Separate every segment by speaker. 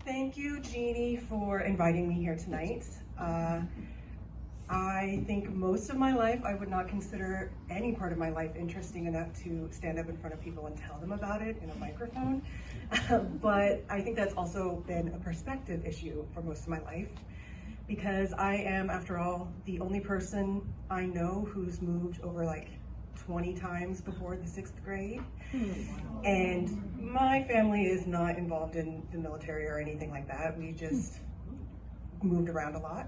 Speaker 1: Thank you, Jeannie, for inviting me here tonight. I think most of my life I would not consider any part of my life interesting enough to stand up in front of people and tell them about it in a microphone. But I think that's also been a perspective issue for most of my life, because I am, after all, the only person I know who's moved over like 20 times before the 6th grade. And my family is not involved in the military or anything like that. We just moved around a lot,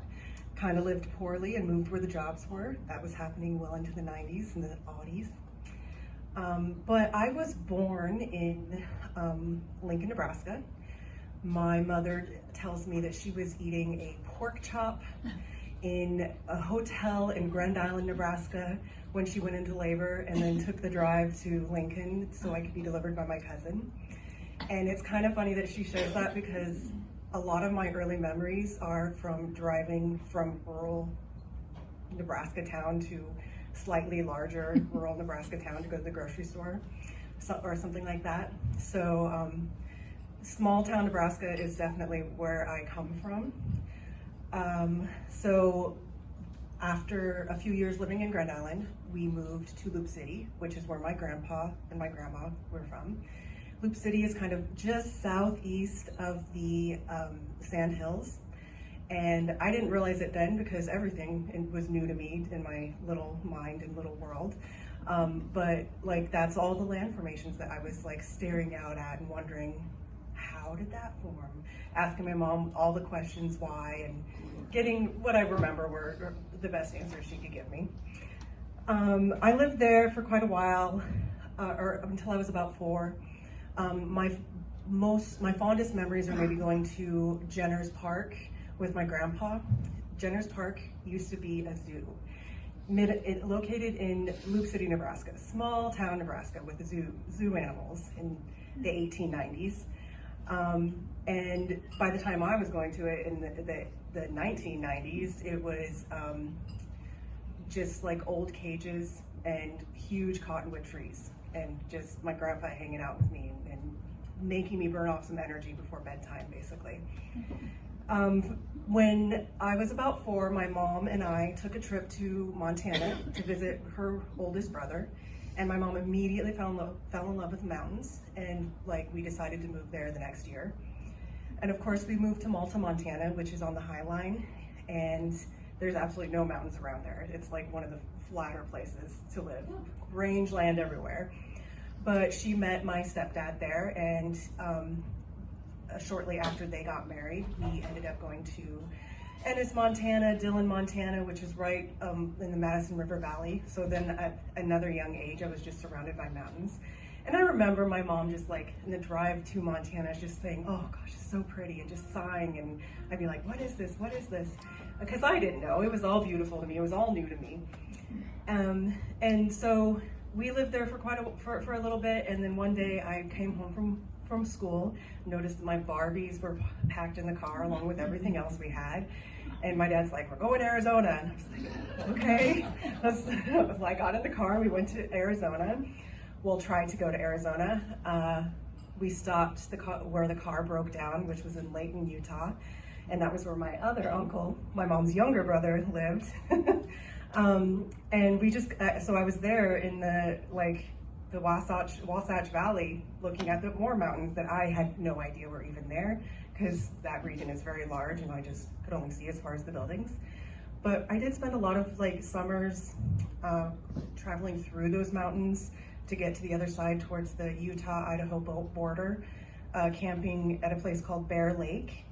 Speaker 1: kind of lived poorly and moved where the jobs were. That was happening well into the 90s and the aughties. But I was born in Lincoln, Nebraska. My mother tells me that she was eating a pork chop in a hotel in Grand Island, Nebraska, when she went into labor, and then took the drive to Lincoln so I could be delivered by my cousin. And it's kind of funny that she shares that, because a lot of my early memories are from driving from rural Nebraska town to slightly larger rural Nebraska town to go to the grocery store or something like that. So small town Nebraska is definitely where I come from. So after a few years living in Grand Island, we moved to Loop City, which is where my grandpa and my grandma were from. Loop City is kind of just southeast of the Sandhills. And I didn't realize it then, because everything was new to me in my little mind and little world. But like, that's all the land formations that I was like staring out at and wondering, how did that form? Asking my mom all the questions why, and getting what I remember were the best answers she could give me. I lived there for quite a while, or until I was about 4. My fondest memories are maybe going to Jenner's Park with my grandpa. Jenner's Park used to be a zoo, located in Loop City, Nebraska, small town Nebraska with zoo animals in the 1890s. And by the time I was going to it in the 1990s, it was just like old cages and huge cottonwood trees, and just my grandpa hanging out with me and making me burn off some energy before bedtime, basically. When I was about 4, my mom and I took a trip to Montana to visit her oldest brother, and my mom immediately fell in love with mountains, and like we decided to move there the next year. And of course we moved to Malta, Montana, which is on the High Line, and there's absolutely no mountains around there. It's like one of the flatter places to live, rangeland everywhere. But she met my stepdad there, and shortly after they got married, we ended up going to Ennis, Montana, Dillon, Montana, which is right in the Madison River Valley. So then at another young age, I was just surrounded by mountains. And I remember my mom just like in the drive to Montana, just saying, oh gosh, it's so pretty, and just sighing. And I'd be like, what is this? What is this? Because I didn't know. It was all beautiful to me. It was all new to me. And so we lived there for a little bit. And then one day I came home from school, noticed that my Barbies were packed in the car along with everything else we had. And my dad's like, we're going to Arizona. And I was like, okay. I got in the car, we went to Arizona. We'll try to go to Arizona. We stopped where the car broke down, which was in Layton, Utah. And that was where my other uncle, my mom's younger brother, lived. And we just, so I was there in the Wasatch Valley, looking at the more mountains that I had no idea were even there, because that region is very large and I just could only see as far as the buildings. But I did spend a lot of like summers traveling through those mountains to get to the other side towards the Utah-Idaho border, camping at a place called Bear Lake.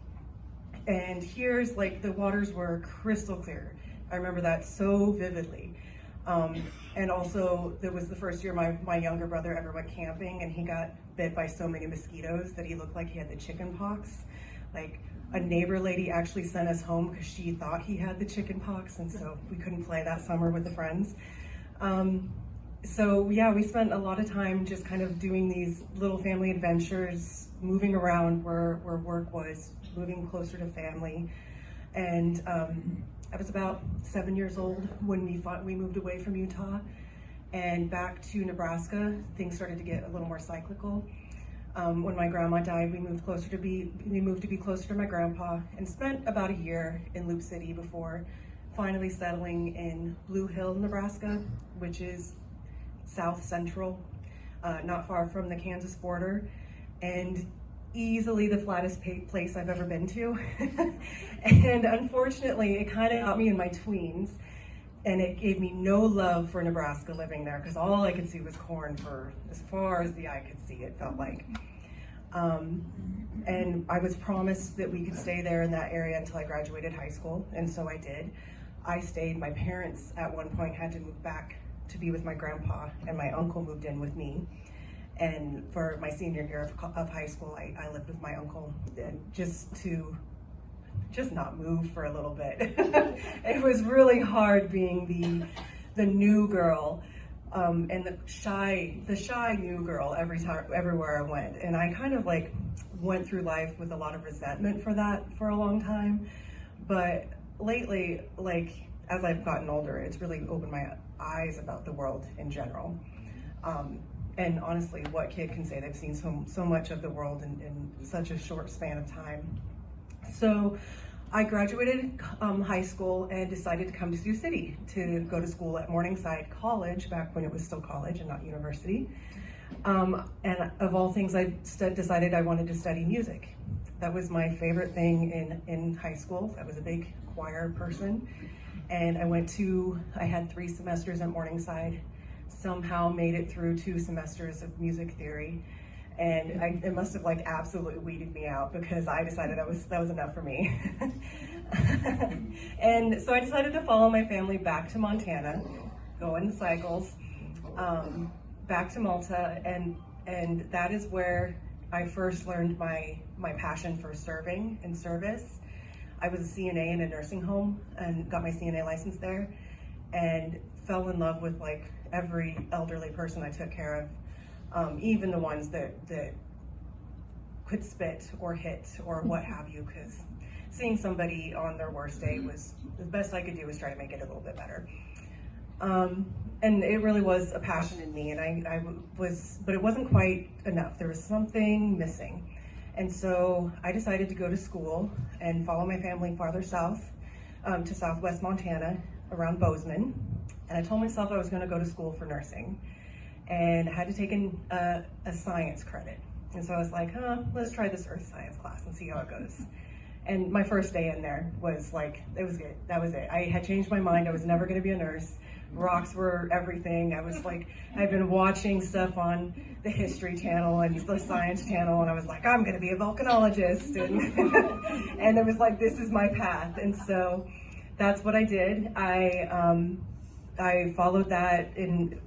Speaker 1: And here's like, the waters were crystal clear. I remember that so vividly. And also, it was the first year my younger brother ever went camping, and he got bit by so many mosquitoes that he looked like he had the chicken pox. Like, a neighbor lady actually sent us home because she thought he had the chicken pox, and so we couldn't play that summer with the friends. So yeah, we spent a lot of time just kind of doing these little family adventures, moving around where work was, moving closer to family. And I was about 7 years old when we moved away from Utah and back to Nebraska. Things started to get a little more cyclical. When my grandma died, we moved to be closer to my grandpa, and spent about a year in Loop City before finally settling in Loess Hills, Nebraska, which is south central, not far from the Kansas border, and easily the flattest place I've ever been to. And unfortunately, it kind of got me in my tweens, and it gave me no love for Nebraska living there, because all I could see was corn for as far as the eye could see, it felt like. And I was promised that we could stay there in that area until I graduated high school, and so I did. I stayed. My parents at one point had to move back to be with my grandpa, and my uncle moved in with me. And for my senior year of high school, I lived with my uncle, and just not move for a little bit. It was really hard being the new girl, and the shy new girl everywhere I went. And I kind of like went through life with a lot of resentment for that for a long time. But lately, like as I've gotten older, it's really opened my eyes about the world in general. And honestly, what kid can say they've seen so much of the world in such a short span of time? So I graduated high school and decided to come to Sioux City to go to school at Morningside College, back when it was still college and not university. And of all things, I decided I wanted to study music. That was my favorite thing in high school. I was a big choir person. And I had 3 semesters at Morningside, somehow made it through 2 semesters of music theory. And it must have like absolutely weeded me out, because I decided that was enough for me. And so I decided to follow my family back to Montana, go in cycles, back to Malta, and that is where I first learned my passion for serving and service. I was a CNA in a nursing home and got my CNA license there, and fell in love with like every elderly person I took care of, even the ones that could spit or hit or what have you, because seeing somebody on their worst day was the best I could do was try to make it a little bit better. And it really was a passion in me, and but it wasn't quite enough. There was something missing. And so I decided to go to school and follow my family farther south, to southwest Montana, around Bozeman. And I told myself I was going to go to school for nursing, and I had to take a science credit. And so I was like, let's try this earth science class and see how it goes. And my first day in there was like, it was good. That was it. I had changed my mind. I was never going to be a nurse. Rocks were everything. I was like, I'd been watching stuff on the History Channel and the Science Channel, and I was like, I'm going to be a volcanologist. And, and it was like, this is my path. And so that's what I did. I followed that in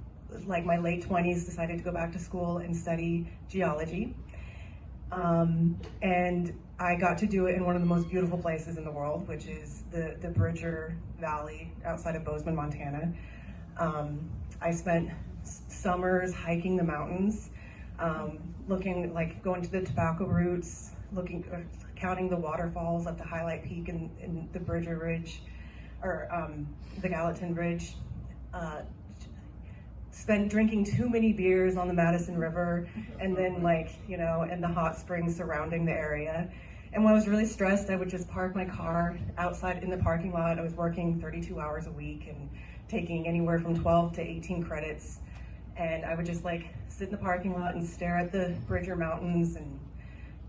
Speaker 1: like my late 20s, decided to go back to school and study geology. And I got to do it in one of the most beautiful places in the world, which is the Bridger Valley outside of Bozeman, Montana. I spent summers hiking the mountains, going to the tobacco roots, counting the waterfalls up to Highlight Peak in the Bridger Ridge, or the Gallatin Ridge. Spent drinking too many beers on the Madison River, and then and the hot springs surrounding the area. And when I was really stressed, I would just park my car outside in the parking lot. I was working 32 hours a week and taking anywhere from 12 to 18 credits. And I would just sit in the parking lot and stare at the Bridger Mountains and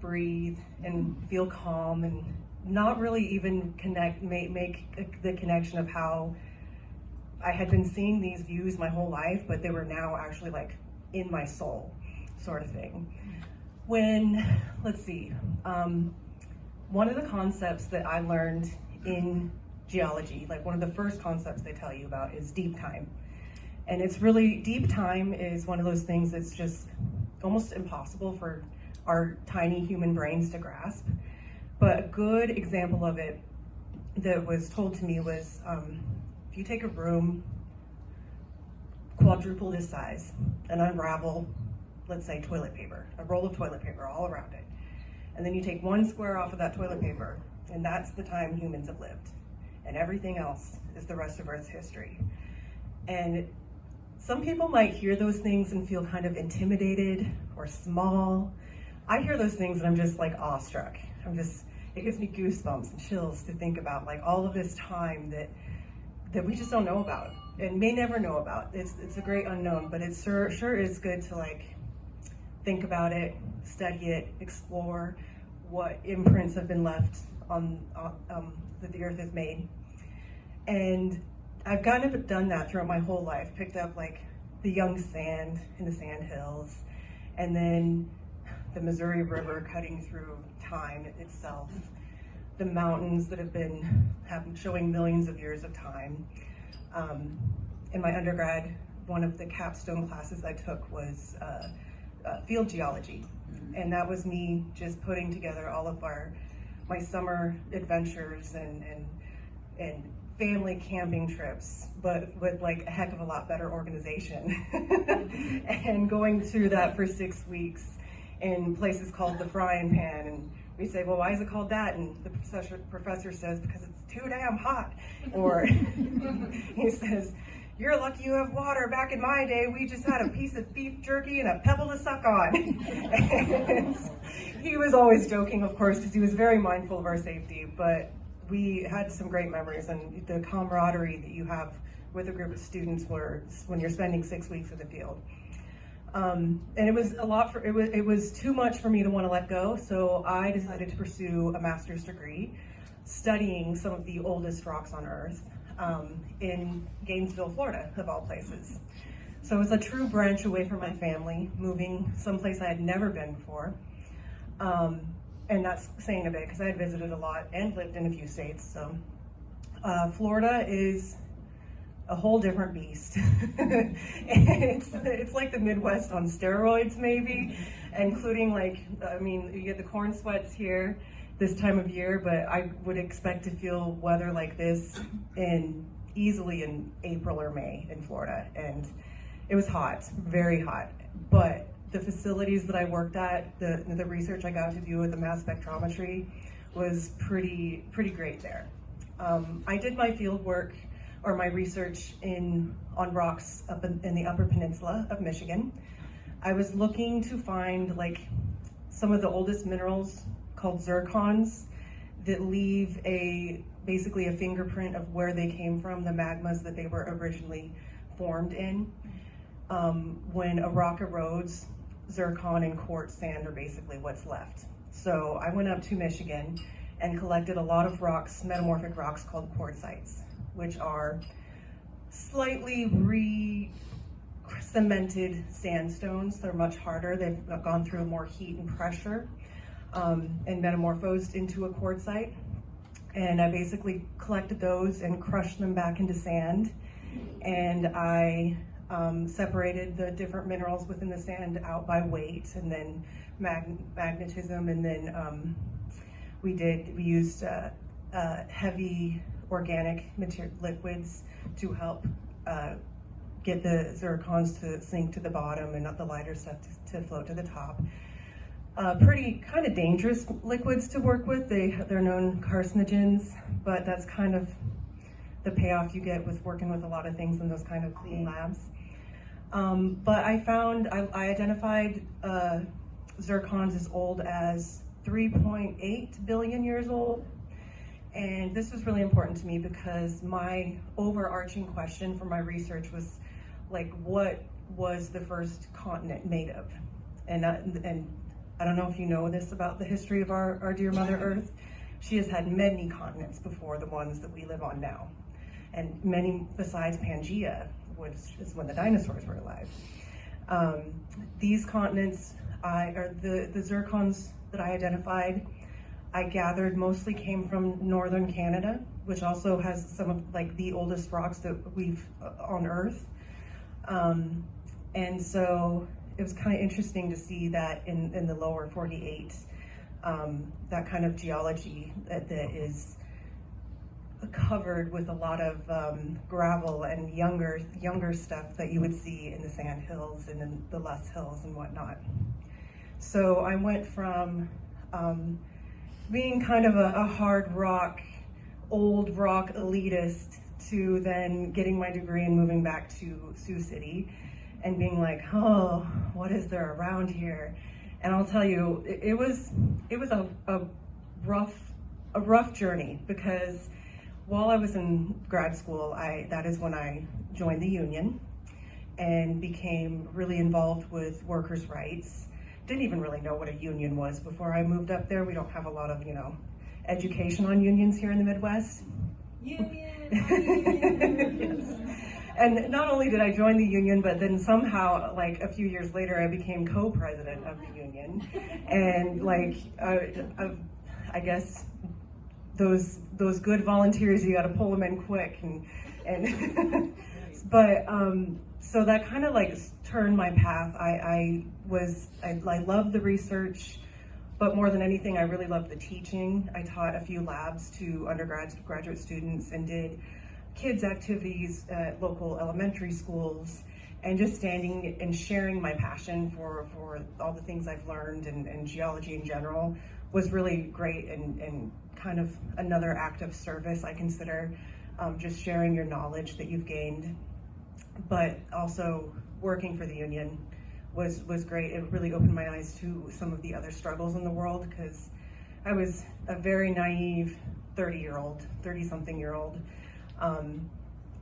Speaker 1: breathe and feel calm, and not really even make the connection of how I had been seeing these views my whole life, but they were now actually in my soul, sort of thing. One of the concepts that I learned in geology, one of the first concepts they tell you about, is deep time. And it's really, deep time is one of those things that's just almost impossible for our tiny human brains to grasp. But a good example of it that was told to me was, if you take a room quadruple this size and unravel, let's say toilet paper, a roll of toilet paper all around it, and then you take one square off of that toilet paper, and that's the time humans have lived, and everything else is the rest of Earth's history. And some people might hear those things and feel kind of intimidated or small, I hear those things and I'm just like awestruck. It gives me goosebumps and chills to think about like all of this time that we just don't know about and may never know about. It's a great unknown, but it sure is good to like think about it, study it, explore what imprints have been left on that the earth has made. And I've kind of done that throughout my whole life, picked up like the young sand in the Sandhills, and then the Missouri River cutting through time itself, the mountains that have been showing millions of years of time. In my undergrad, one of the capstone classes I took was field geology, and that was me just putting together all of my summer adventures and family camping trips, but with like a heck of a lot better organization. And going through that for 6 weeks in places called the Frying Pan, and we say, well, why is it called that? And the professor says, because it's too damn hot. Or he says, you're lucky you have water. Back in my day, we just had a piece of beef jerky and a pebble to suck on. And he was always joking, of course, because he was very mindful of our safety, but we had some great memories, and the camaraderie that you have with a group of students when you're spending 6 weeks in the field. And it was a lot it was too much for me to want to let go, so I decided to pursue a master's degree studying some of the oldest rocks on Earth in Gainesville, Florida, of all places. So it was a true branch away from my family, moving someplace I had never been before. And that's saying a bit, because I had visited a lot and lived in a few states. So Florida is a whole different beast. It's like the Midwest on steroids, maybe, including like, I mean, you get the corn sweats here this time of year, but I would expect to feel weather like this easily in April or May in Florida. And it was hot, very hot, but the facilities that I worked at, the research I got to do with the mass spectrometry was pretty great there. I did my field work or my research on rocks up in the Upper Peninsula of Michigan. I was looking to find like some of the oldest minerals called zircons that leave basically a fingerprint of where they came from, the magmas that they were originally formed in. When a rock erodes, zircon and quartz sand are basically what's left. So I went up to Michigan and collected a lot of rocks, metamorphic rocks called quartzites, which are slightly re-cemented sandstones. They're much harder. They've gone through more heat and pressure and metamorphosed into a quartzite. And I basically collected those and crushed them back into sand. And I separated the different minerals within the sand out by weight, and then magnetism, and then we used heavy organic liquids to help get the zircons to sink to the bottom and not the lighter stuff to float to the top. Pretty kind of dangerous liquids to work with. They're known carcinogens, but that's kind of the payoff you get with working with a lot of things in those kind of clean labs. But I identified zircons as old as 3.8 billion years old. And this was really important to me because my overarching question for my research was like, what was the first continent made of? And I don't know if you know this about the history of our dear Mother Earth. She has had many continents before the ones that we live on now. And many besides Pangea, which is when the dinosaurs were alive. These continents, the zircons that I identified, I gathered mostly came from northern Canada, which also has some of like the oldest rocks that we've on Earth. And so it was kind of interesting to see that in the lower 48, that kind of geology that is covered with a lot of gravel and younger stuff that you would see in the Sandhills and in the Loess Hills and whatnot. So I went from being kind of a hard rock, old rock elitist to then getting my degree and moving back to Sioux City and being like, oh, what is there around here? And I'll tell you, it was a rough journey, because while I was in grad school, that is when I joined the union and became really involved with workers' rights. Didn't even really know what a union was before I moved up there. We don't have a lot of, education on unions here in the Midwest. Union. And not only did I join the union, but then somehow, like a few years later, I became co-president of the union. And I guess those good volunteers, you got to pull them in quick. But so that kind of like turned my path. I loved the research, but more than anything, I really loved the teaching. I taught a few labs to graduate students and did kids activities at local elementary schools, and just standing and sharing my passion for all the things I've learned and geology in general was really great, and kind of another act of service, I consider, just sharing your knowledge that you've gained. But also working for the union was great. It really opened my eyes to some of the other struggles in the world, because I was a very naive 30-something-year-old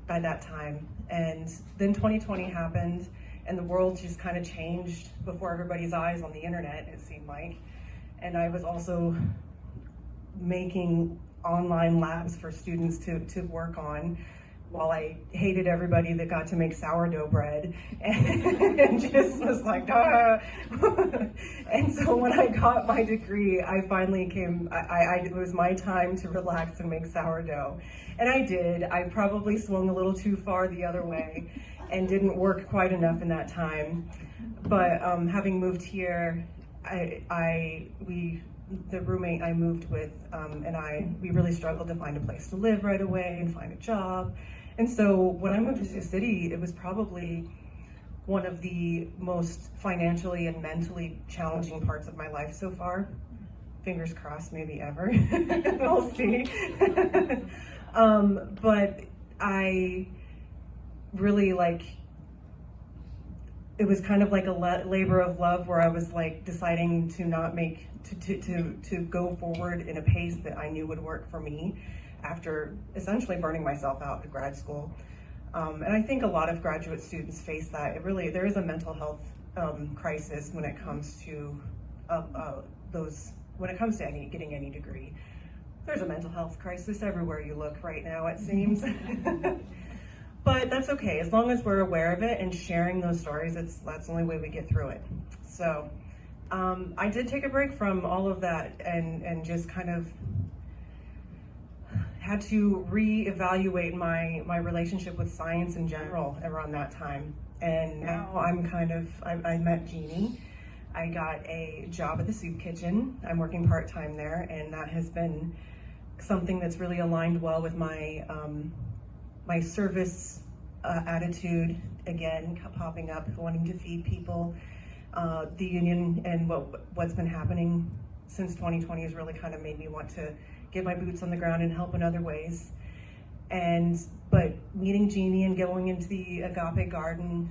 Speaker 1: by that time. And then 2020 happened, and the world just kind of changed before everybody's eyes on the internet, it seemed like. And I was also making online labs for students to work on, while I hated everybody that got to make sourdough bread, and just was like, ah. And so when I got my degree, I finally it was my time to relax and make sourdough. And I did. I probably swung a little too far the other way and didn't work quite enough in that time. But having moved here, the roommate I moved with we really struggled to find a place to live right away and find a job. And so when I moved to the city, it was probably one of the most financially and mentally challenging parts of my life so far. Fingers crossed, maybe ever. We'll see. But I really it was kind of like a labor of love, where I was like deciding to not to go forward in a pace that I knew would work for me, after essentially burning myself out in grad school. And I think a lot of graduate students face that. There is a mental health crisis when it comes to getting any degree. There's a mental health crisis everywhere you look right now, it seems. But that's okay, as long as we're aware of it and sharing those stories, that's the only way we get through it. So I did take a break from all of that and just kind of had to reevaluate my relationship with science in general around that time. And now I met Jeannie. I got a job at the soup kitchen. I'm working part-time there, and that has been something that's really aligned well with my my service attitude, again, popping up, wanting to feed people. The union and what's been happening since 2020 has really kind of made me want to get my boots on the ground and help in other ways. But meeting Jeannie and going into the Agape Garden,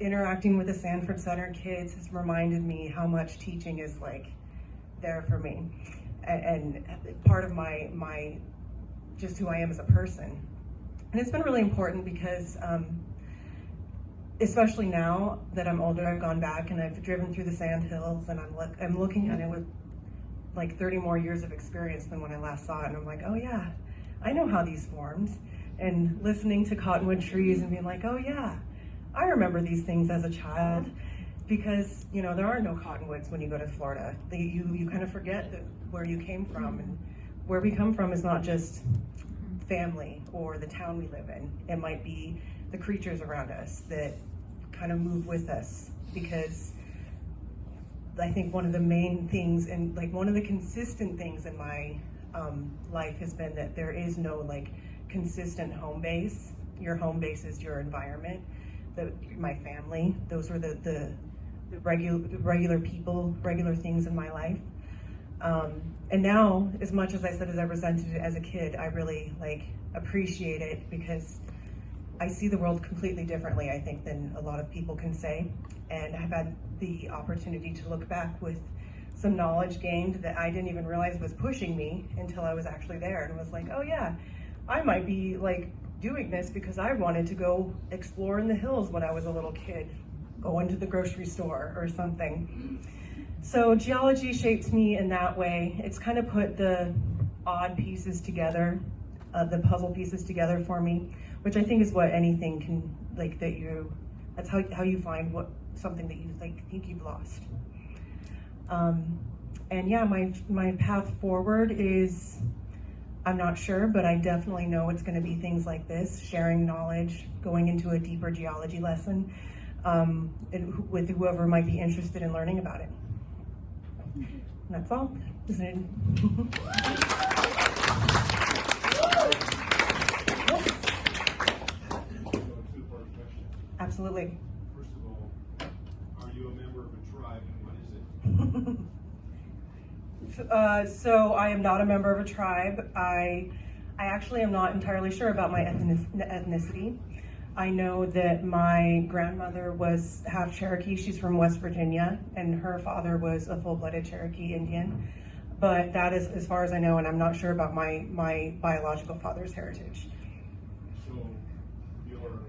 Speaker 1: interacting with the Sanford Center kids has reminded me how much teaching is there for me, and part of my just who I am as a person. And it's been really important because especially now that I'm older, I've gone back and I've driven through the Sandhills, and I'm looking at it with 30 more years of experience than when I last saw it, and I'm like, oh yeah, I know how these formed. And listening to cottonwood trees and being like, oh yeah, I remember these things as a child, because there are no cottonwoods when you go to Florida. You kind of forget where you came from, and where we come from is not just family or the town we live in. It might be the creatures around us that kind of move with us, because I think one of the main things and one of the consistent things in my life has been that there is no consistent home base. Your home base is your environment. My family, those were the regular people, regular things in my life. And now, as much as I resented it as a kid, I really appreciate it, because I see the world completely differently, I think, than a lot of people can say. And I've had the opportunity to look back with some knowledge gained that I didn't even realize was pushing me until I was actually there and was like, oh yeah, I might be like doing this because I wanted to go explore in the hills when I was a little kid, go into the grocery store or something. So geology shapes me in that way. It's kind of put the odd pieces together, the puzzle pieces together for me, which I think is what anything can, like, that's how you find something that you think you've lost. And yeah, my path forward is, I'm not sure, but I definitely know it's gonna be things like this, sharing knowledge, going into a deeper geology lesson, with whoever might be interested in learning about it. And that's all. Absolutely.
Speaker 2: First of all, are you a member of a tribe, and what is it?
Speaker 1: So I am not a member of a tribe. I actually am not entirely sure about my ethnicity. I know that my grandmother was half Cherokee. She's from West Virginia, and her father was a full-blooded Cherokee Indian. But that is as far as I know, and I'm not sure about my biological father's heritage.
Speaker 2: So your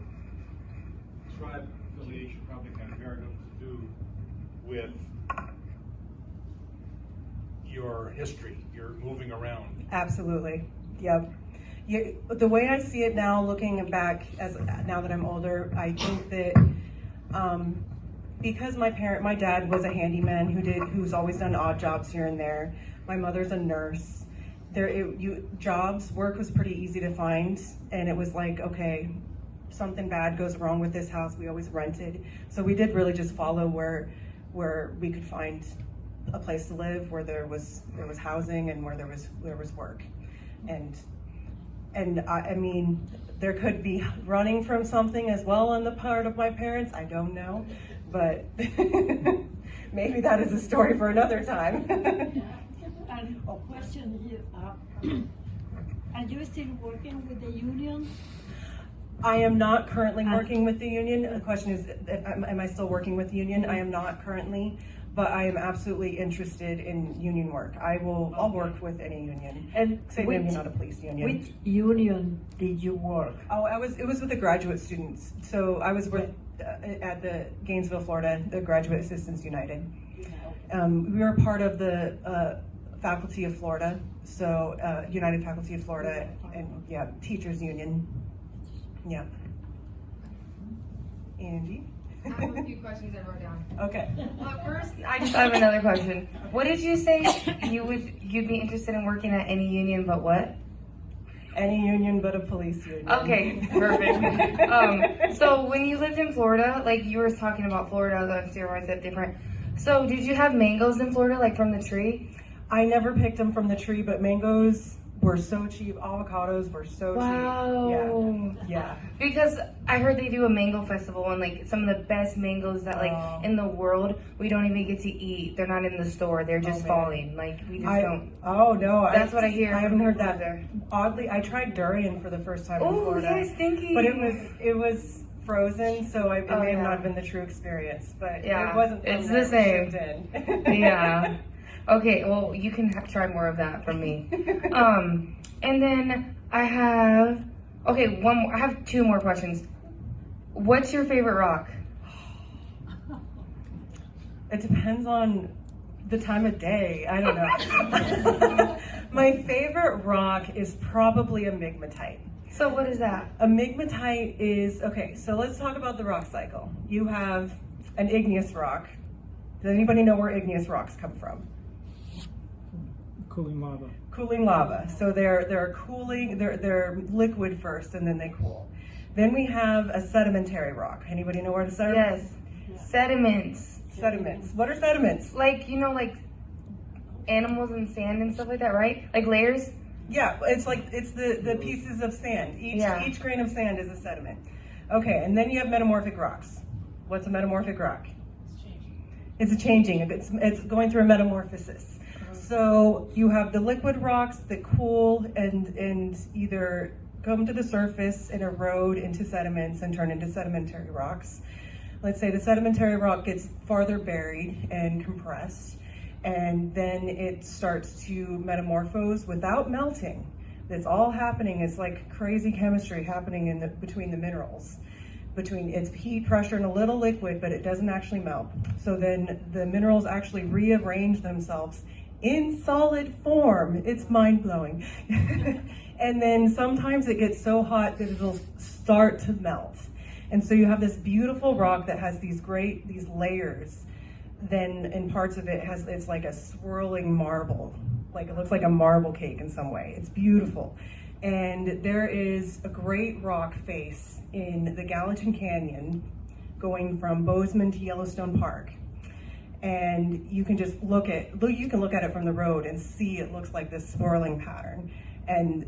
Speaker 2: tribe affiliation probably had very little to do with your history, your moving around.
Speaker 1: Absolutely, yep. The way I see it now, looking back now that I'm older, I think that because my dad was a handyman who's always done odd jobs here and there. My mother's a nurse. Work was pretty easy to find, and it was like, okay, something bad goes wrong with this house. We always rented, so we did really just follow where we could find a place to live, where there was housing and where there was work, and I mean, there could be running from something as well on the part of my parents. I don't know, but maybe that is a story for another time.
Speaker 3: And a question here, are you still working with the union?
Speaker 1: I am not currently working with the union. The question is, am I still working with the union? I am not currently, but I am absolutely interested in union work. I'll work with any union. And say maybe not a police union.
Speaker 3: Which union did you work?
Speaker 1: Oh, it was with the graduate students. So I was with at the Gainesville, Florida, the Graduate Assistants United. We were part of the Faculty of Florida, so United Faculty of Florida, and yeah, Teachers Union. Yeah. Angie?
Speaker 4: I have a few questions I wrote down.
Speaker 1: Okay.
Speaker 4: Well, first, I just have another question. What did you say you'd be interested in working at any union but what?
Speaker 1: Any union but a police union.
Speaker 4: Okay, perfect. So when you lived in Florida, like you were talking about Florida, the steroids are different. So did you have mangoes in Florida, like from the tree?
Speaker 1: I never picked them from the tree, but mangoes were so cheap. Avocados were so
Speaker 4: Wow.
Speaker 1: cheap. Yeah.
Speaker 4: Because I heard they do a mango festival and like some of the best mangoes that like in the world we don't even get to eat. They're not in the store. They're just falling. Like we just don't.
Speaker 1: Oh no.
Speaker 4: That's what I hear.
Speaker 1: I haven't heard that. Oddly, I tried durian for the first time in Florida.
Speaker 4: Oh yes, thank you.
Speaker 1: But it was frozen, so it may have not been the true experience. But it wasn't.
Speaker 4: It's the same.
Speaker 1: Yeah.
Speaker 4: Okay, well, you can try more of that from me. And then I have, one more. I have two more questions. What's your favorite rock?
Speaker 1: It depends on the time of day. I don't know. My favorite rock is probably a migmatite.
Speaker 4: So what is that?
Speaker 1: A migmatite is, so let's talk about the rock cycle. You have an igneous rock. Does anybody know where igneous rocks come from?
Speaker 5: Cooling lava.
Speaker 1: Cooling lava. So they're cooling, they're liquid first and then they cool. Then we have a sedimentary rock. Anybody know what a sediment is?
Speaker 4: Yes. Sediments.
Speaker 1: Sediments. What are sediments?
Speaker 4: Like, like animals and sand and stuff like that, right? Like layers?
Speaker 1: Yeah, it's the pieces of sand. Each grain of sand is a sediment. Okay, and then you have metamorphic rocks. What's a metamorphic rock? It's changing. It's changing. It's going through a metamorphosis. So you have the liquid rocks that cool and either come to the surface and erode into sediments and turn into sedimentary rocks. Let's say the sedimentary rock gets farther buried and compressed, and then it starts to metamorphose without melting. It's all happening. It's like crazy chemistry happening in between the minerals. Between its heat, pressure, and a little liquid, but it doesn't actually melt. So then the minerals actually rearrange themselves in solid form. It's mind-blowing. And then sometimes it gets so hot that it'll start to melt. And so you have this beautiful rock that has these layers. Then in parts of it it's like a swirling marble. Like it looks like a marble cake in some way. It's beautiful. And there is a great rock face in the Gallatin Canyon going from Bozeman to Yellowstone Park. And you can just look at it from the road and see it looks like this swirling pattern. And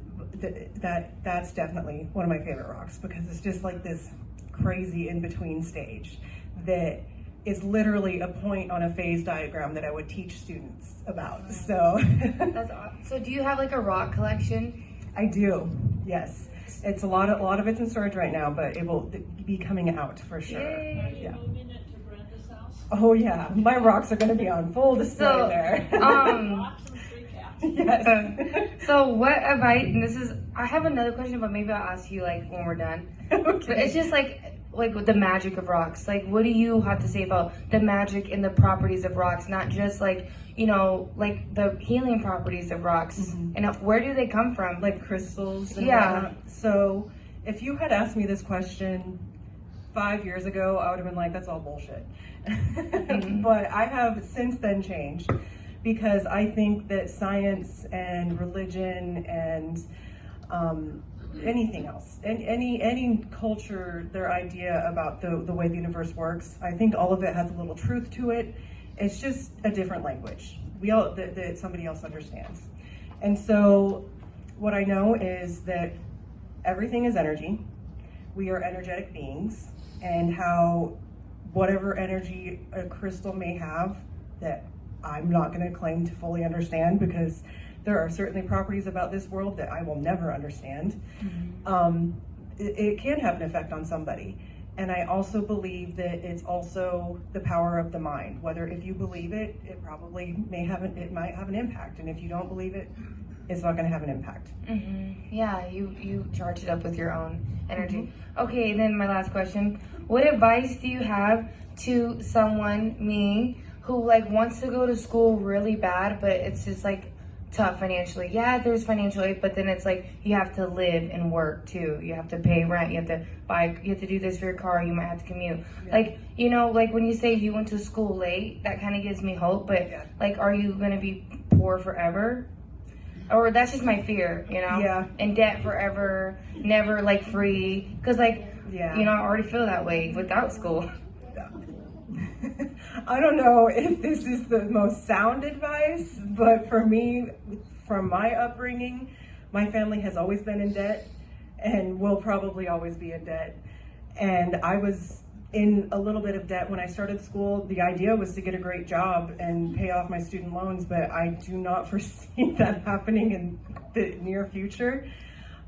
Speaker 1: that's definitely one of my favorite rocks, because it's just like this crazy in-between stage that is literally a point on a phase diagram that I would teach students about. So
Speaker 4: That's awesome. So do you have like a rock collection?
Speaker 1: I do, yes. It's a lot of it's in storage right now, but it will be coming out for sure.
Speaker 4: Yay.
Speaker 3: Are you moving it to Brenda's house?
Speaker 1: Oh yeah, my rocks are going to be on full display
Speaker 4: So,
Speaker 1: there.
Speaker 3: Rocks and 3 cats.
Speaker 1: Yes.
Speaker 4: So what advice, and I have another question, but maybe I'll ask you like when we're done.
Speaker 1: Okay.
Speaker 4: But it's just like with the magic of rocks. Like, what do you have to say about the magic and the properties of rocks? Not just like, like the healing properties of rocks.
Speaker 1: Mhm.
Speaker 4: And where do they come from?
Speaker 1: Like crystals and
Speaker 4: Yeah.
Speaker 1: whatnot. So if you had asked me this question 5 years ago, I would have been like, that's all bullshit.
Speaker 4: Mhm.
Speaker 1: But I have since then changed, because I think that science and religion and anything else, and any culture, their idea about the way the universe works, I think all of it has a little truth to it. It's just a different language that somebody else understands. And so what I know is that everything is energy. We are energetic beings, and how whatever energy a crystal may have that I'm not going to claim to fully understand, because there are certainly properties about this world that I will never understand.
Speaker 4: Mm-hmm.
Speaker 1: It can have an effect on somebody. And I also believe that it's also the power of the mind. Whether if you believe it, it might have an impact. And if you don't believe it, it's not going to have an impact.
Speaker 4: Mm-hmm. Yeah, you charge it up with your own energy.
Speaker 1: Mm-hmm.
Speaker 4: Okay, then my last question. What advice do you have to someone, me, who like wants to go to school really bad, but it's just like tough financially? Yeah, there's financial aid, but then it's like you have to live and work too. You have to pay rent, you have to do this for your car, you might have to commute.
Speaker 1: Yeah.
Speaker 4: Like, like when you say you went to school late, that kind of gives me hope, but
Speaker 1: Yeah.
Speaker 4: like, are you going to be poor forever? Or that's just my fear,
Speaker 1: Yeah.
Speaker 4: in debt forever, never like free, because like,
Speaker 1: Yeah.
Speaker 4: I already feel that way without school.
Speaker 1: I don't know if this is the most sound advice, but for me, from my upbringing, my family has always been in debt and will probably always be in debt. And I was in a little bit of debt when I started school. The idea was to get a great job and pay off my student loans, but I do not foresee that happening in the near future.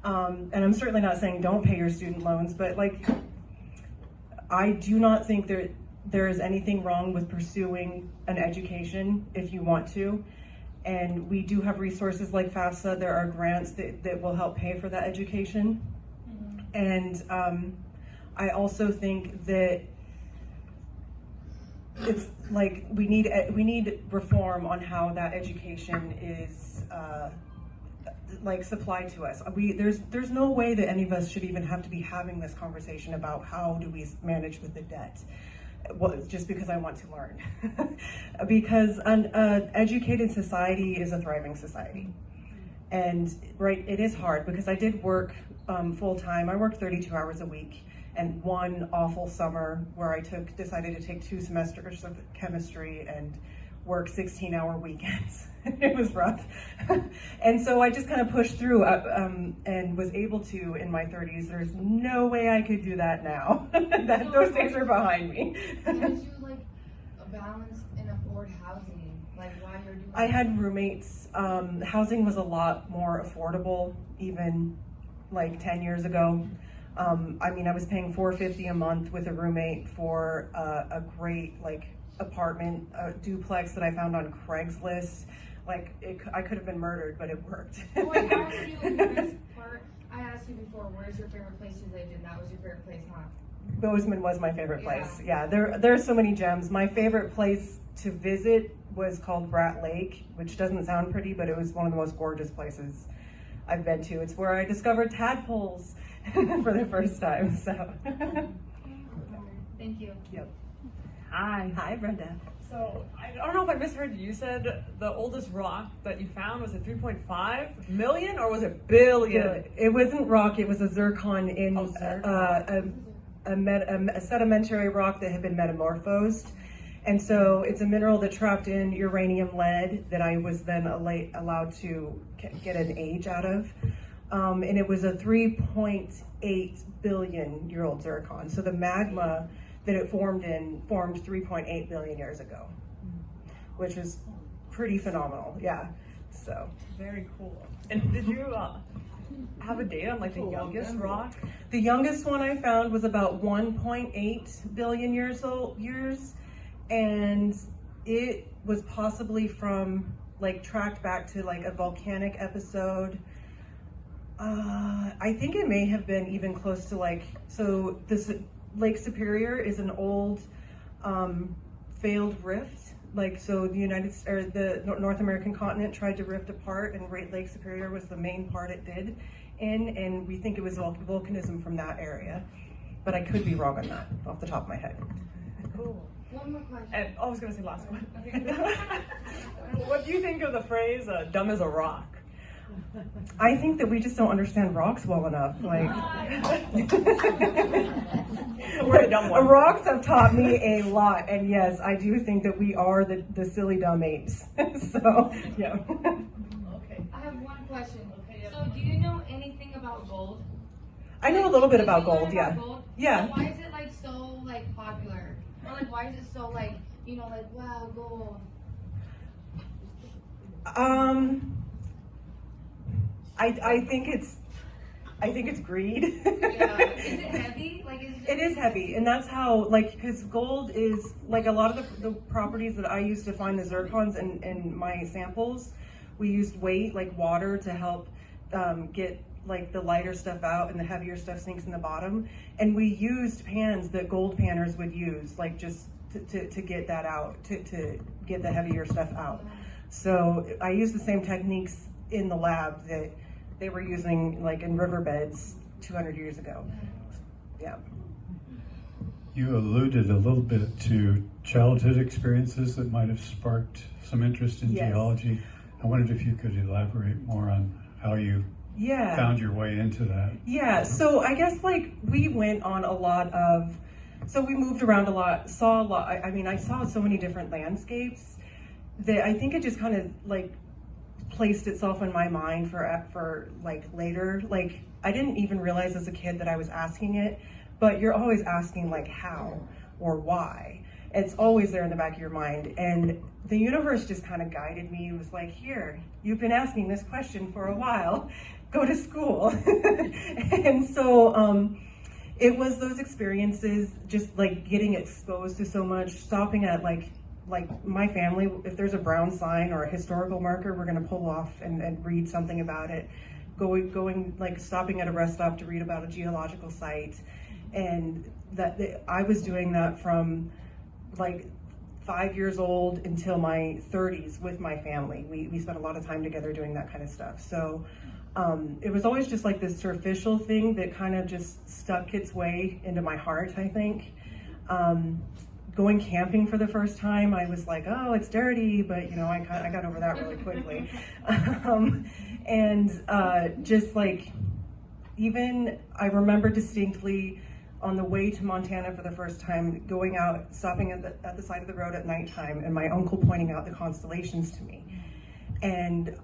Speaker 1: And I'm certainly not saying don't pay your student loans, but like, I do not think there is anything wrong with pursuing an education if you want to. And we do have resources like FAFSA. There are grants that will help pay for that education. Mm-hmm. And I also think that it's like we need reform on how that education is like supplied to us. There's no way that any of us should even have to be having this conversation about how do we manage with the debt. Well, just because I want to learn. Because an educated society is a thriving society. And right, it is hard, because I did work full time. I worked 32 hours a week, and one awful summer where I decided to take 2 semesters of chemistry and work 16-hour weekends. It was rough. And so I just kind of pushed through and was able to in my 30s. There's no way I could do that now. Those days are behind me.
Speaker 4: How did you like balance and afford housing? Like while you're doing
Speaker 1: I had roommates. Housing was a lot more affordable even like 10 years ago. I mean, I was paying $450 a month with a roommate for a great like apartment, a duplex that I found on Craigslist. Like I could have been murdered, but it worked.
Speaker 4: Well, I asked you in the first part, I asked you before, where's your favorite place you lived in? That was your favorite place, huh?
Speaker 1: Bozeman was my favorite place. Yeah, there are so many gems. My favorite place to visit was called Brat Lake, which doesn't sound pretty, but it was one of the most gorgeous places I've been to. It's where I discovered tadpoles for the first time. So,
Speaker 4: Thank you.
Speaker 1: yep.
Speaker 5: Hi.
Speaker 1: Hi, Brenda.
Speaker 5: So, I don't know if I misheard you. You said the oldest rock that you found was it 3.5 million or was it billion?
Speaker 1: It wasn't rock. It was a zircon in
Speaker 5: Oh, zircon.
Speaker 1: a sedimentary rock that had been metamorphosed. And so it's a mineral that trapped in uranium lead that I was then allowed to get an age out of. And it was a 3.8 billion year old zircon. So the magma that it formed 3.8 billion years ago, which was pretty phenomenal. Yeah. So
Speaker 5: Very cool. And did you have a date on like the youngest rock?
Speaker 1: the youngest one I found was about 1.8 billion years, and it was possibly from like tracked back to like a volcanic episode. I think it may have been even close to like, so this Lake Superior is an old failed rift. Like, so the North American continent tried to rift apart, and Great Lake Superior was the main part it did and we think it was volcanism from that area, but I could be wrong on that off the top of my head.
Speaker 5: Cool.
Speaker 4: One more question.
Speaker 5: And I was gonna say last one. What do you think of the phrase "dumb as a rock"?
Speaker 1: I think that we just don't understand rocks well enough. Like,
Speaker 5: We're a dumb one.
Speaker 1: rocks have taught me a lot, and yes, I do think that we are the silly dumb apes. So, yeah.
Speaker 4: I have one question. So, do you know anything about gold?
Speaker 1: I know a little bit
Speaker 4: Did
Speaker 1: about
Speaker 4: you learn
Speaker 1: gold. Yeah.
Speaker 4: gold?
Speaker 1: Yeah.
Speaker 4: So why is it like so like popular? Or like why is it so like, you know, like wow, gold?
Speaker 1: I think it's greed.
Speaker 4: Yeah. Is it heavy? Like is
Speaker 1: It is heavy, and that's how, like, because gold is, like, a lot of the properties that I used to find the zircons in my samples, we used weight, like water, to help get, like, the lighter stuff out, and the heavier stuff sinks in the bottom, and we used pans that gold panners would use, like, just to get that out, to get the heavier stuff out. So I used the same techniques in the lab that they were using, like, in riverbeds 200 years ago. Yeah.
Speaker 6: You alluded a little bit to childhood experiences that might have sparked some interest in
Speaker 1: Yes.
Speaker 6: geology. I wondered if you could elaborate more on how you
Speaker 1: Yeah.
Speaker 6: found your way into that.
Speaker 1: Yeah, so I guess like we went on a lot of, so we moved around a lot, saw a lot. I mean, I saw so many different landscapes that I think it just kind of like placed itself in my mind for like later. Like I didn't even realize as a kid that I was asking it, but you're always asking like how or why. It's always there in the back of your mind. And the universe just kind of guided me. It was like, here, you've been asking this question for a while, go to school. And so it was those experiences, just like getting exposed to so much, stopping at like my family, if there's a brown sign or a historical marker, we're gonna pull off and read something about it. Going like stopping at a rest stop to read about a geological site. And I was doing that from like 5 years old until my 30s with my family. We spent a lot of time together doing that kind of stuff. So it was always just like this superficial thing that kind of just stuck its way into my heart, I think. Going camping for the first time, I was like, oh, it's dirty, but you know, I got over that really quickly. Just like, even I remember distinctly on the way to Montana for the first time, going out, stopping at the side of the road at nighttime, and my uncle pointing out the constellations to me. And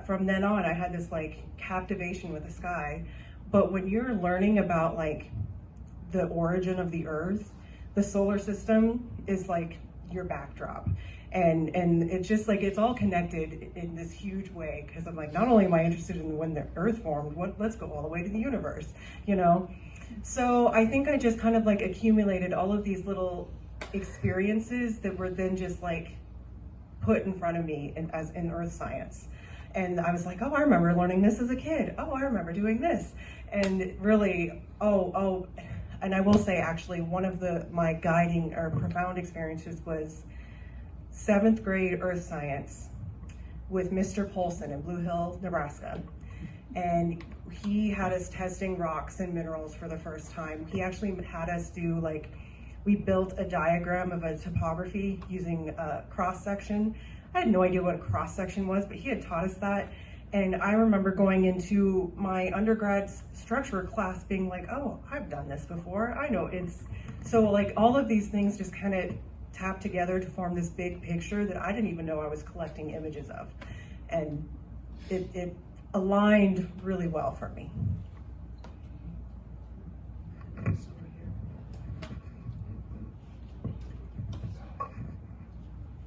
Speaker 1: from then on, I had this like captivation with the sky. But when you're learning about like the origin of the Earth, the solar system is like your backdrop. And it's just like, it's all connected in this huge way, because I'm like, not only am I interested in when the earth formed, let's go all the way to the universe, you know? So I think I just kind of like accumulated all of these little experiences that were then just like put in front of me as in earth science. And I was like, oh, I remember learning this as a kid. Oh, I remember doing this. And really, and I will say actually, one of my guiding or profound experiences was 7th grade earth science with Mr. Polson in Blue Hill, Nebraska. And he had us testing rocks and minerals for the first time. He actually had us do we built a diagram of a topography using a cross section. I had no idea what a cross section was, but he had taught us that. And I remember going into my undergrad structure class being like, oh, I've done this before. I know so all of these things just kind of tap together to form this big picture that I didn't even know I was collecting images of. And it aligned really well for me.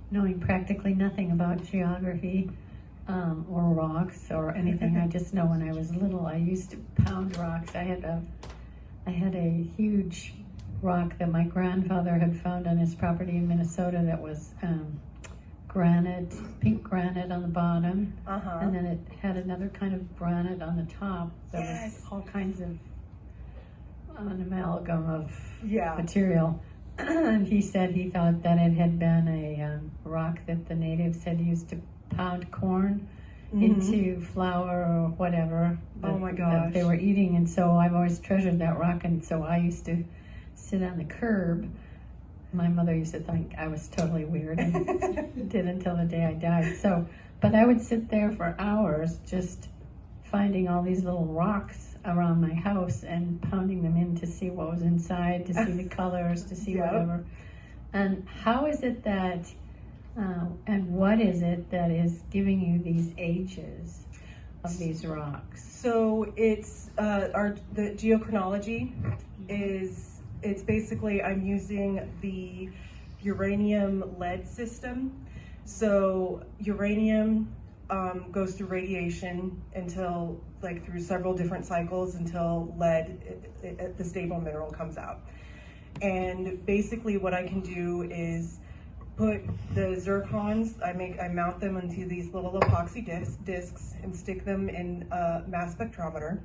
Speaker 7: Knowing practically nothing about geography or rocks or anything, I just know when I was little, I used to pound rocks. I had a huge rock that my grandfather had found on his property in Minnesota that was granite, pink granite on the bottom, and then it had another kind of granite on the top that was all kinds of an amalgam of material. And he said he thought that it had been a rock that the natives had used to pound corn into flour or whatever that they were eating. And so I've always treasured that rock, and so I used to sit on the curb. My mother used to think I was totally weird, and did until the day I died. But I would sit there for hours just finding all these little rocks around my house and pounding them in to see what was inside, to see the colors, to see whatever. And how is it that, and what is it that is giving you these ages of these rocks?
Speaker 1: So it's the geochronology it's basically, I'm using the uranium lead system. So uranium goes through radiation until through several different cycles until lead, the stable mineral, comes out. And basically what I can do is put the zircons, I mount them into these little epoxy discs and stick them in a mass spectrometer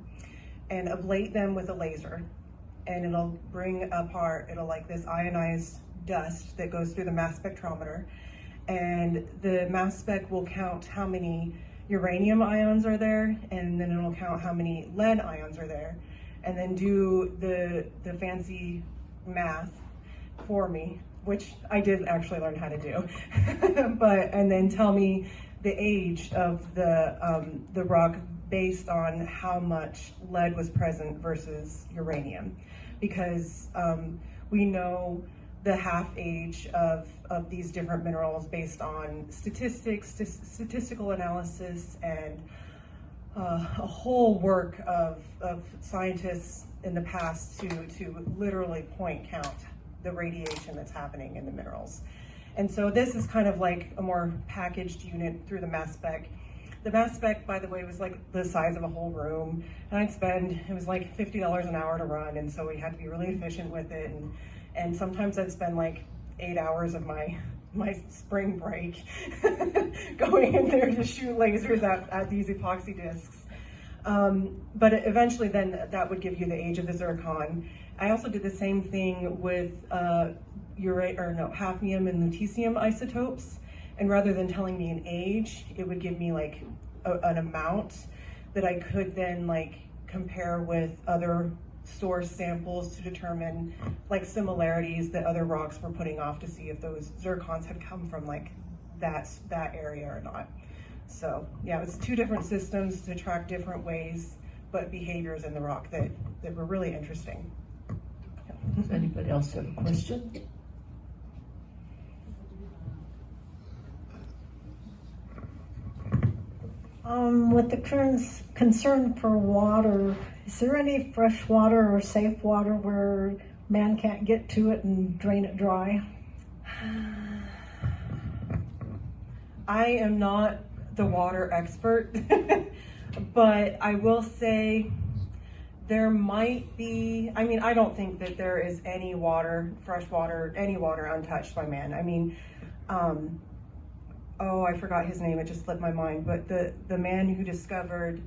Speaker 1: and ablate them with a laser. And it'll bring apart, this ionized dust that goes through the mass spectrometer. And the mass spec will count how many uranium ions are there, and then it'll count how many lead ions are there, and then do the fancy math for me, which I did actually learn how to do. And then tell me the age of the rock based on how much lead was present versus uranium, because we know the half age of these different minerals based on statistical analysis, and a whole work of scientists in the past to literally count the radiation that's happening in the minerals. And so this is kind of like a more packaged unit through the mass spec. The mass spec, by the way, was the size of a whole room, and it was $50 an hour to run, and so we had to be really efficient with it. And sometimes I'd spend 8 hours of my spring break going in there to shoot lasers at these epoxy discs. But eventually then that would give you the age of the zircon. I also did the same thing with hafnium and lutetium isotopes. And rather than telling me an age, it would give me an amount that I could then compare with other source samples to determine similarities that other rocks were putting off, to see if those zircons had come from that area or not. So yeah, it's two different systems to track different ways, but behaviors in the rock that were really interesting.
Speaker 8: Does anybody else have a question?
Speaker 3: With the current concern for water, is there any fresh water or safe water where man can't get to it and drain it dry?
Speaker 1: I am not the water expert, but I will say there might be, I mean, I don't think that there is any water, fresh water, any water untouched by man. I mean, oh, I forgot his name, it just slipped my mind, but the man who discovered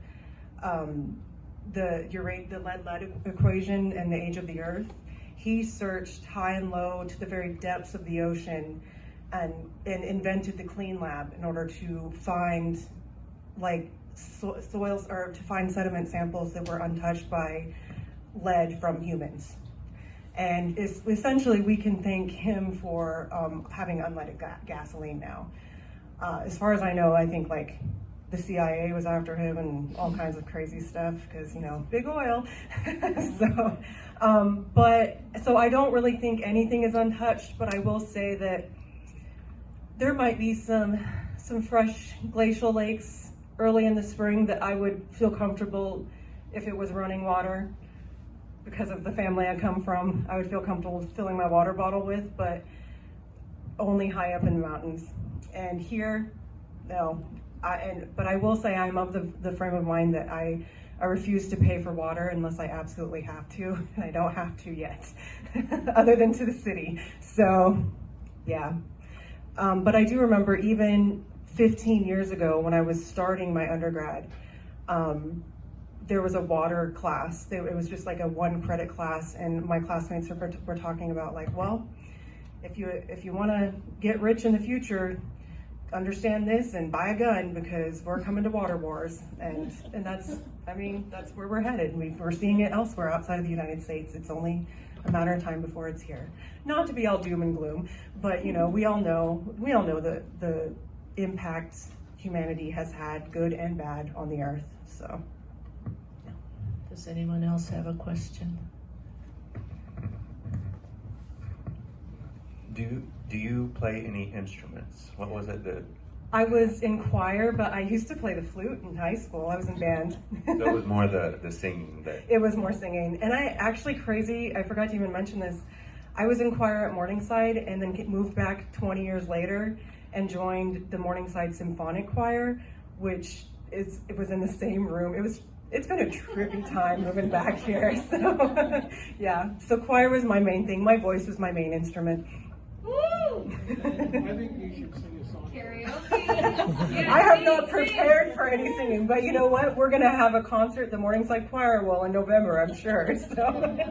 Speaker 1: the lead equation and the age of the earth, he searched high and low to the very depths of the ocean and invented the clean lab in order to find like soils, or to find sediment samples that were untouched by lead from humans. And essentially we can thank him for having unleaded gasoline now. As far as I know, I think like the CIA was after him and all kinds of crazy stuff because, you know, big oil. So I don't really think anything is untouched, but I will say that there might be some fresh glacial lakes early in the spring that I would feel comfortable if it was running water. Because of the family I come from, I would feel comfortable filling my water bottle with, but only high up in the mountains. And here, no. But I will say I'm of the frame of mind that I refuse to pay for water unless I absolutely have to, and I don't have to yet, other than to the city. So, yeah. But I do remember even 15 years ago when I was starting my undergrad, there was a water class. It was just like a 1-credit class, and my classmates were talking about like, well, if you want to get rich in the future, understand this and buy a gun because we're coming to water wars. And that's, I mean, that's where we're headed. We're seeing it elsewhere outside of the United States. It's only a matter of time before it's here. Not to be all doom and gloom, but you know, we all know the impact humanity has had, good and bad, on the earth. So.
Speaker 8: Does anyone else have a question?
Speaker 9: Do you play any instruments? What was it that?
Speaker 1: I was in choir, but I used to play the flute in high school. I was in band.
Speaker 9: So it was more the singing that.
Speaker 1: It was more singing. And I actually, crazy, I forgot to even mention this. I was in choir at Morningside and then moved back 20 years later and joined the Morningside Symphonic Choir, which it was in the same room. It's been a trippy time moving back here. So yeah, so choir was my main thing. My voice was my main instrument.
Speaker 2: I think you should sing a song.
Speaker 3: Karaoke.
Speaker 1: I have not prepared for any singing, but you know what? We're gonna have a concert, the Morningside Choir will, in November, I'm sure. So.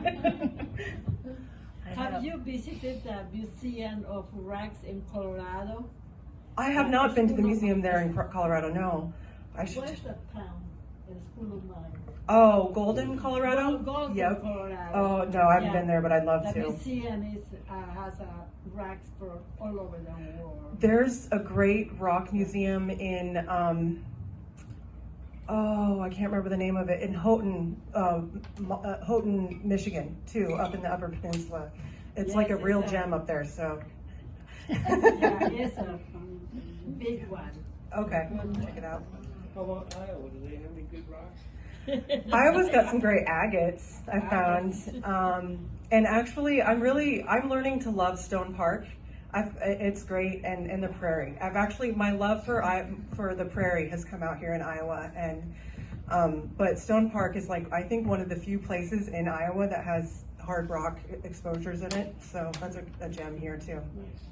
Speaker 3: Have you visited the Museum of Rocks in Colorado?
Speaker 1: I have not been to the museum there in Colorado, no. I should.
Speaker 3: Where's the town? The school of mine.
Speaker 1: Oh, Golden, Colorado?
Speaker 3: Golden,
Speaker 1: Yep.
Speaker 3: Colorado.
Speaker 1: Oh, no, I haven't been there, but I'd love
Speaker 3: The
Speaker 1: to.
Speaker 3: museum has rocks for all over the world.
Speaker 1: There's a great rock museum in, I can't remember the name of it, in Houghton, Michigan, too, up in the Upper Peninsula. It's like a real gem up there, so.
Speaker 3: Yeah, it's a big one.
Speaker 1: Okay, check it out.
Speaker 2: How about Iowa? Do they have any good rocks?
Speaker 1: Iowa's got some great agates, I found. And actually, I'm learning to love Stone Park. It's great, and the prairie. My love for the prairie has come out here in Iowa, and but Stone Park is like, I think, one of the few places in Iowa that has hard rock exposures in it. So that's a gem here too.
Speaker 2: Nice.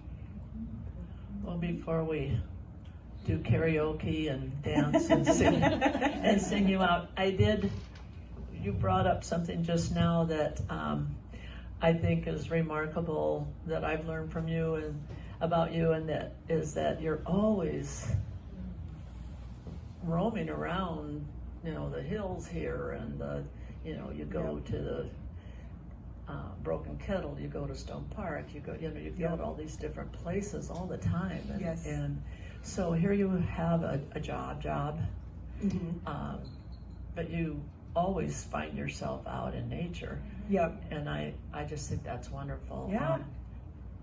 Speaker 8: Well, before we do karaoke and dance and sing you out, you brought up something just now that I think is remarkable that I've learned from you and about you, and that is that you're always roaming around, you know, the hills here, and you go to the Broken Kettle, you go to Stone Park, you go to all these different places all the time, and,
Speaker 1: Yes.
Speaker 8: and so here you have a job,
Speaker 1: Mm-hmm.
Speaker 8: but you always find yourself out in nature.
Speaker 1: Yep.
Speaker 8: And I just think that's wonderful.
Speaker 1: Yeah.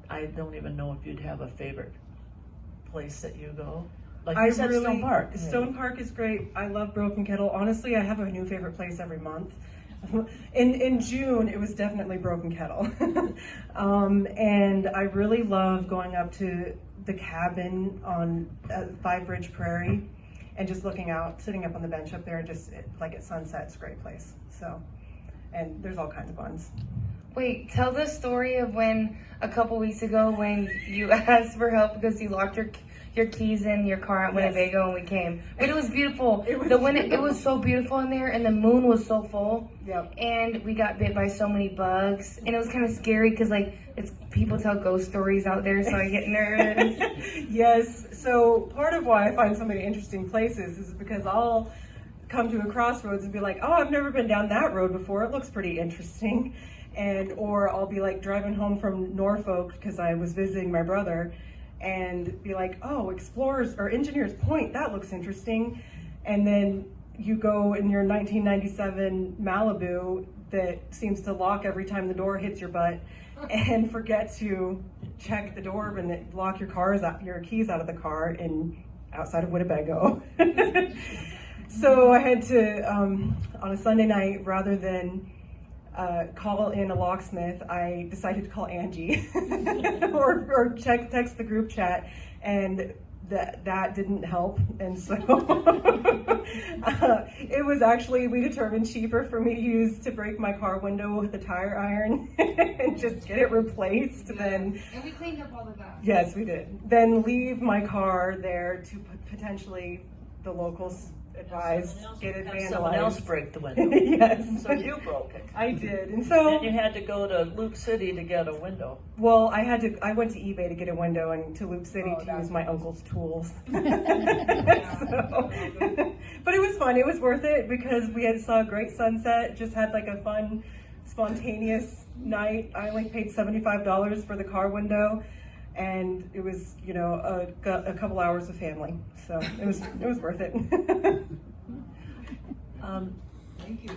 Speaker 8: I don't even know if you'd have a favorite place that you go. Like
Speaker 1: I
Speaker 8: you said,
Speaker 1: really,
Speaker 8: Stone Park.
Speaker 1: Stone Park is great. I love Broken Kettle. Honestly, I have a new favorite place every month. In June, it was definitely Broken Kettle. And I really love going up to the cabin on Five Bridge Prairie and just looking out, sitting up on the bench up there, and just like at sunset, it's a great place. So, and there's all kinds of buns.
Speaker 4: Wait, tell the story of when a couple weeks ago when you asked for help because you locked your keys in your car at Winnebago and we came. But it was beautiful. It was so beautiful in there, and the moon was so full.
Speaker 1: Yep.
Speaker 4: And we got bit by so many bugs, and it was kind of scary because like people tell ghost stories out there, so I get nervous.
Speaker 1: Yes. So part of why I find so many interesting places is because I'll come to a crossroads and be like, oh, I've never been down that road before. It looks pretty interesting. Or I'll be like driving home from Norfolk because I was visiting my brother, and be like, oh, Explorers or Engineers Point, that looks interesting. And then you go in your 1997 Malibu that seems to lock every time the door hits your butt, and forget to check the door and then lock your keys out of the car outside of Winnebago. So I had to, on a Sunday night, rather than call in a locksmith, I decided to call Angie or text the group chat, and that didn't help. And so it was actually, we determined, cheaper for me to break my car window with a tire iron and just get it replaced than.
Speaker 4: And we cleaned up all of that.
Speaker 1: Yes, we did. Then leave my car there to potentially, the locals advised, get it vandalized.
Speaker 8: Someone else break the window.
Speaker 1: Yes.
Speaker 8: So you broke it.
Speaker 1: I did. And so.
Speaker 8: And you had to go to Luke City to get a window.
Speaker 1: Well, I went to eBay to get a window and to Loop City to use my uncle's tools. So, but it was fun. It was worth it because we saw a great sunset, just had like a fun, spontaneous night. I only paid $75 for the car window, and it was, a couple hours of family. So it was worth it.
Speaker 8: Thank you.